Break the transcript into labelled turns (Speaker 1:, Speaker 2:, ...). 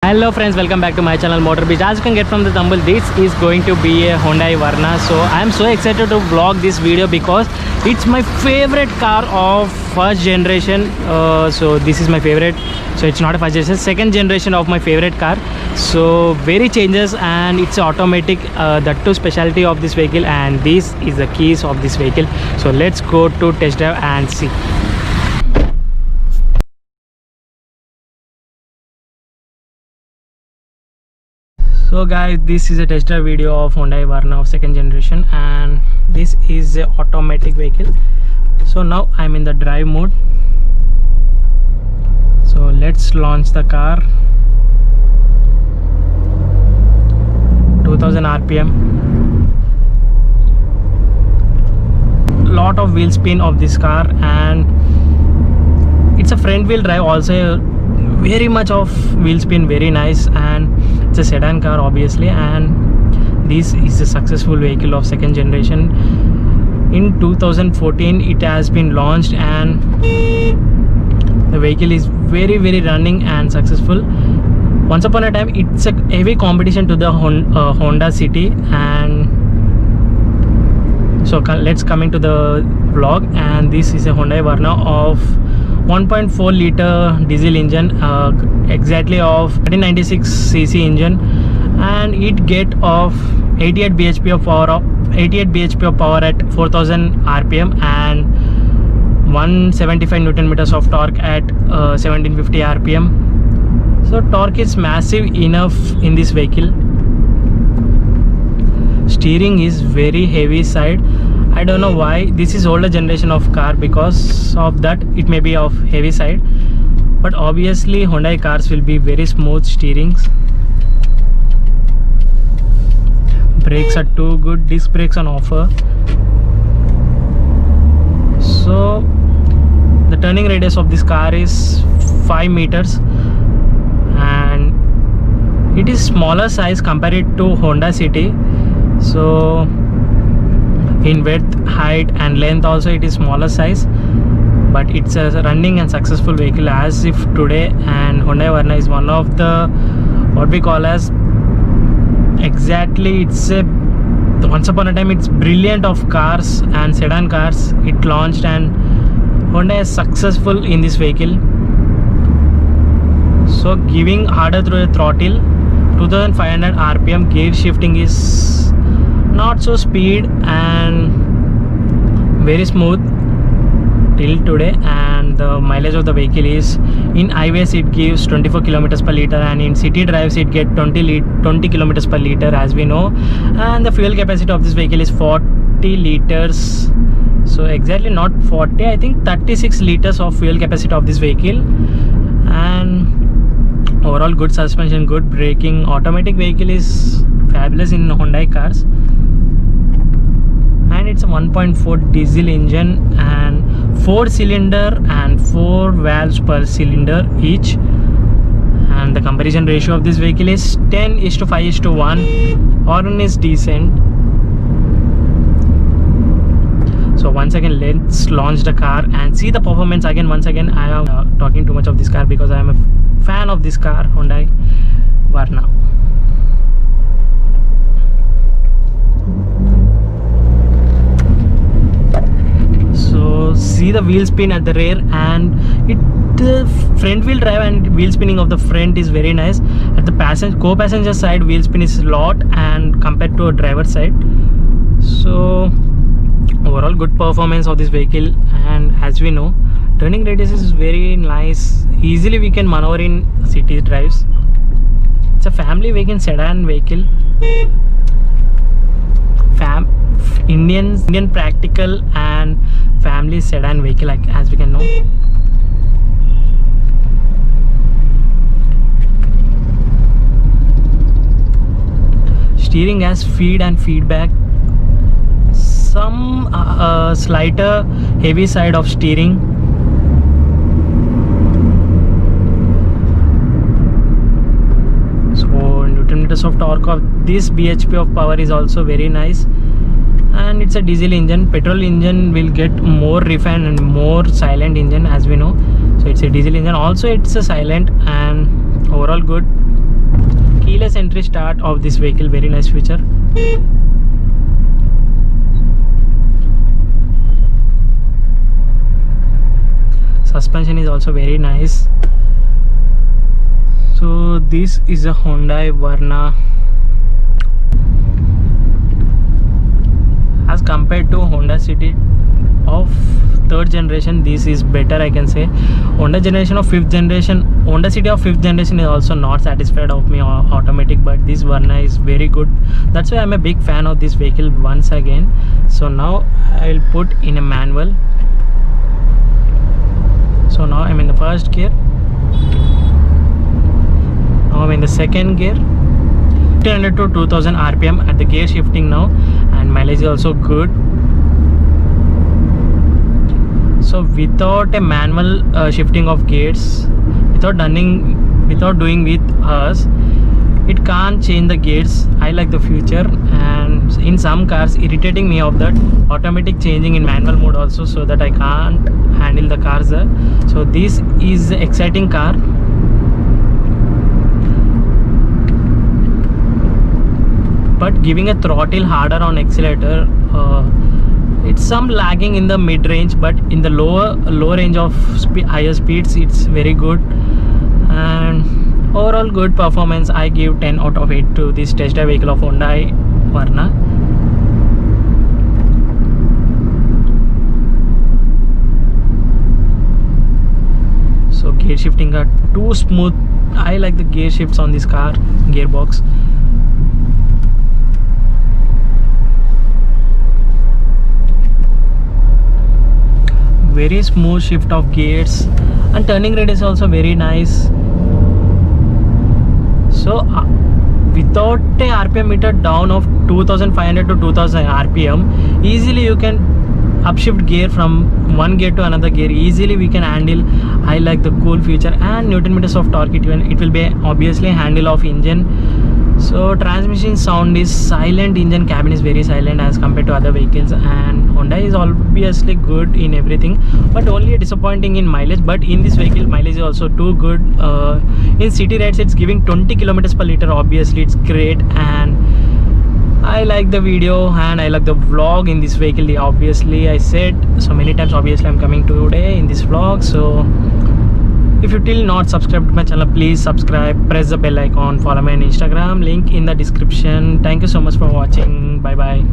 Speaker 1: Hello friends, welcome back to my channel Motor Beach. As you can get from the thumbnail, this is going to be a Hyundai Verna. So I am so excited to vlog this video because it's my favorite car of first generation. So this is my favorite. So it's not a first generation, second generation of my favorite car. So very changes and it's automatic. That too specialty of this vehicle, and this is the keys of this vehicle. So let's go to test drive and see. So guys, this is a test drive video of Hyundai Verna of second generation, and this is a automatic vehicle. So now I'm in the drive mode. So let's launch the car. 2000 rpm. Lot of wheel spin of this car, and it's a front wheel drive also. Very much of wheel spin, very nice, and it's a sedan car obviously, and this is a successful vehicle of second generation. In 2014 it has been launched, and the vehicle is very running and successful. Once upon a time it's a heavy competition to the Honda City, and so let's coming to the vlog. And this is a Hyundai Verna of 1.4 liter diesel engine, exactly of 1396cc engine, and it get of 88 bhp of power, 88 bhp of power at 4000 rpm, and 175 newton meters of torque at 1750 rpm. So torque is massive enough in this vehicle. Steering is very heavy side. I don't know why. This is older generation of car, because of that it may be of heavy side, but obviously Hyundai cars will be very smooth steerings. Brakes are too good, disc brakes on offer. So the turning radius of this car is 5 meters, and it is smaller size compared to Honda City. So in width, height and length also it is smaller size, but it's a running and successful vehicle as if today. And Hyundai Verna is one of the what we call as, exactly, it's a once upon a time it's brilliant of cars and sedan cars. It launched and Hyundai is successful in this vehicle. So giving harder through the throttle, 2500 rpm, gear shifting is not so speed and very smooth till today. And the mileage of the vehicle is, in highways it gives 24 kilometers per liter, and in city drives it get 20 kilometers per liter, as we know. And the fuel capacity of this vehicle is 40 liters. So exactly not 40, I think 36 liters of fuel capacity of this vehicle. And overall good suspension, good braking. Automatic vehicle is fabulous in Hyundai cars, and it's a 1.4 diesel engine and 4 cylinder and 4 valves per cylinder each. And the comparison ratio of this vehicle is 10:5:1. Horn is decent. So once again let's launch the car and see the performance again. Once again I am talking too much of this car because I am a fan of this car, Hyundai Verna. So see the wheel spin at the rear, and the front wheel drive and wheel spinning of the front is very nice. At the co-passenger side wheel spin is a lot and compared to a driver side. So overall good performance of this vehicle. And as we know, turning radius is very nice. Easily we can maneuver in city drives. It's a family vehicle, sedan vehicle, Indian practical and family sedan vehicle, like as we can know. Steering has feed and feedback. Some slighter heavy side of steering. So newton meters of torque of this bhp of power is also very nice. And it's a diesel engine. Petrol engine will get more refined and more silent engine, as we know. So it's a diesel engine, also it's a silent, and overall good. keyless entry start of this vehicle, very nice feature. Suspension is also very nice. So this is a Hyundai Verna. As compared to Honda City of 3rd generation, this is better, I can say. Honda City of 5th generation is also not satisfied of me automatic, but this Verna is very good. That's why I'm a big fan of this vehicle once again. So now I will put in a manual. So now I'm in the first gear. Now I'm in the second gear. 1500 to 2000 RPM at the gear shifting now, and mileage is also good. So without a manual shifting of gears, without doing with us, it can't change the gears. I like the feature, and in some cars irritating me of that automatic changing in manual mode also, so that I can't handle the cars. So this is an exciting car. But giving a throttle harder on accelerator, it's some lagging in the mid range, but in the lower range of higher speeds it's very good. And overall good performance. I give 10 out of 8 to this test drive vehicle of Hyundai Verna. So gear shifting are too smooth. I like the gear shifts on this car, gearbox. Very smooth shift of gears, and turning radius also very nice. So without a RPM meter down of 2500 to 2000 RPM, easily you can upshift gear from one gear to another gear. Easily we can handle. I like the cool feature, and Newton meters of torque. It will be obviously handle of engine. So transmission sound is silent, engine cabin is very silent as compared to other vehicles, and Honda is obviously good in everything, but only disappointing in mileage. But in this vehicle mileage is also too good. In city rides it's giving 20 kilometers per liter. Obviously it's great, and I like the video and I like the vlog in this vehicle. Obviously I said so many times, obviously I'm coming today in this vlog. So if you still not subscribed to my channel, please subscribe, press the bell icon, follow me on Instagram, link in the description. Thank you so much for watching. Bye bye.